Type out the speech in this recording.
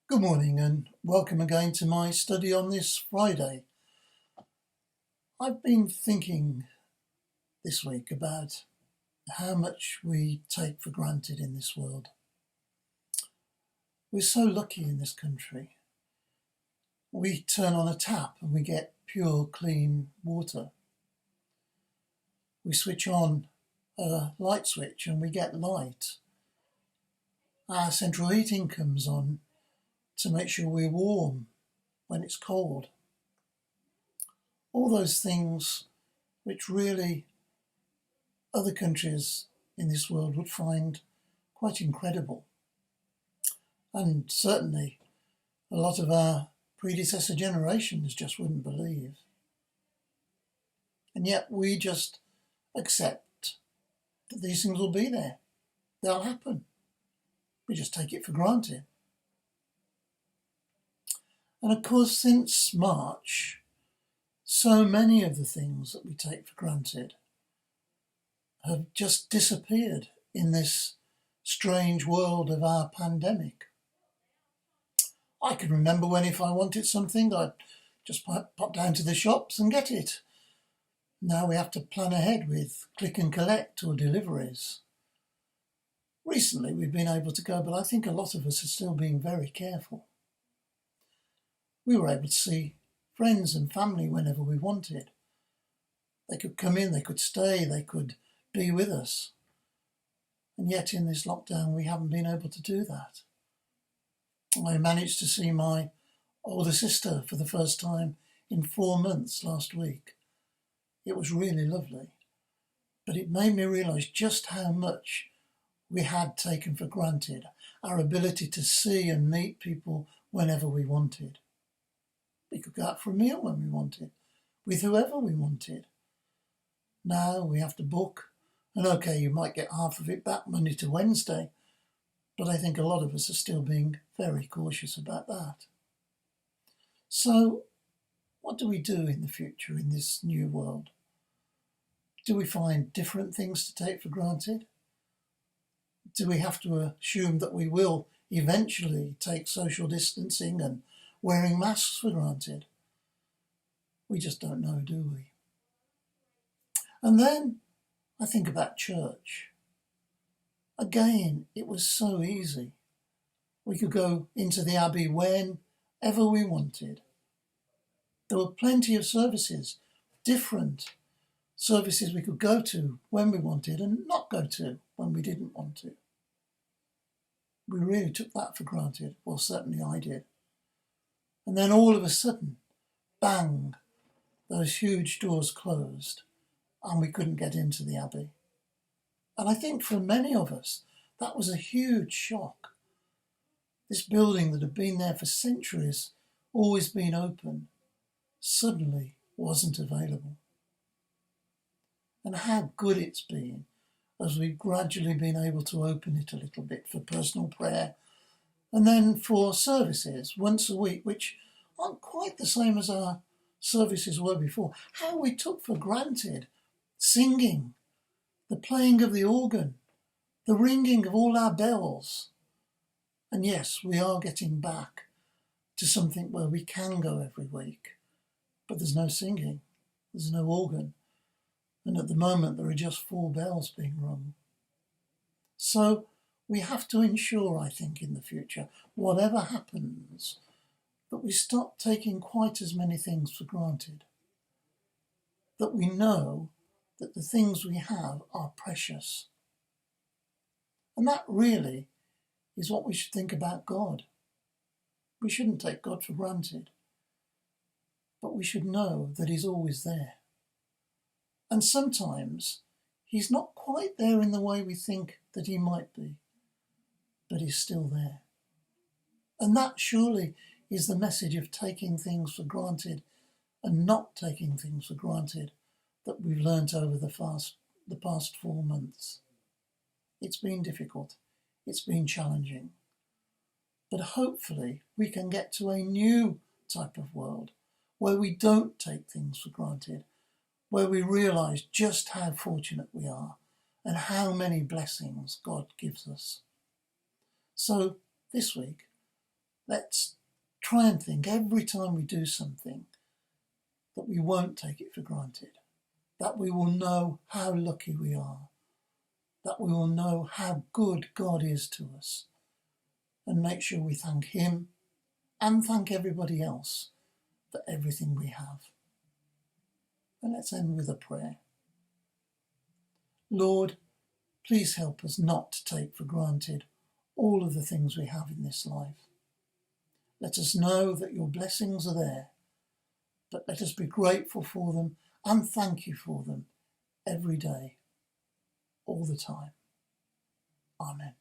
Good morning and welcome again to my study on this Friday. I've been thinking this week about how much we take for granted in this world. We're so lucky in this country. We turn on a tap and we get pure, clean water. We switch on a light switch and we get light. Our central heating comes on to make sure we're warm when it's cold. All those things which really other countries in this world would find quite incredible. And certainly a lot of our predecessor generations just wouldn't believe. And yet we just accept that these things will be there. They'll happen. We just take it for granted. And of course, since March, so many of the things that we take for granted have just disappeared in this strange world of our pandemic. I can remember when if I wanted something, I'd just pop down to the shops and get it. Now we have to plan ahead with click and collect or deliveries. Recently we've been able to go, but I think a lot of us are still being very careful. We were able to see friends and family whenever we wanted. They could come in, they could stay, they could be with us. And yet in this lockdown, we haven't been able to do that. I managed to see my older sister for the first time in 4 months last week. It was really lovely, but it made me realise just how much we had taken for granted, our ability to see and meet people whenever we wanted. We could go out for a meal when we wanted, with whoever we wanted. Now we have to book, and okay, you might get half of it back Monday to Wednesday, but I think a lot of us are still being very cautious about that. So, what do we do in the future in this new world? Do we find different things to take for granted? Do we have to assume that we will eventually take social distancing and wearing masks for granted? We just don't know, do we? And then I think about church. Again, it was so easy. We could go into the Abbey whenever we wanted. There were plenty of services, different services we could go to when we wanted and not go to when we didn't want to. We really took that for granted. Well, certainly I did. And then all of a sudden, bang, those huge doors closed and we couldn't get into the Abbey. And I think for many of us, that was a huge shock. This building that had been there for centuries, always been open, suddenly wasn't available. And how good it's been as we've gradually been able to open it a little bit for personal prayer and then for services once a week, which aren't quite the same as our services were before. How we took for granted singing, the playing of the organ, the ringing of all our bells. And yes, we are getting back to something where we can go every week, but there's no singing, there's no organ. And at the moment, there are just 4 bells being rung. So we have to ensure, I think, in the future, whatever happens, that we stop taking quite as many things for granted. That we know that the things we have are precious. And that really is what we should think about God. We shouldn't take God for granted, but we should know that He's always there. And sometimes He's not quite there in the way we think that He might be, but He's still there. And that surely is the message of taking things for granted and not taking things for granted that we've learnt over the past 4 months. It's been difficult, it's been challenging, but hopefully we can get to a new type of world where we don't take things for granted, where we realise just how fortunate we are and how many blessings God gives us. So this week, Let's try and think every time we do something that we won't take it for granted, that we will know how lucky we are, that we will know how good God is to us, and make sure we thank him and thank everybody else for everything we have. And let's end with a prayer. Lord, please help us not to take for granted all of the things we have in this life. Let us know that your blessings are there, but let us be grateful for them and thank you for them every day, all the time. Amen.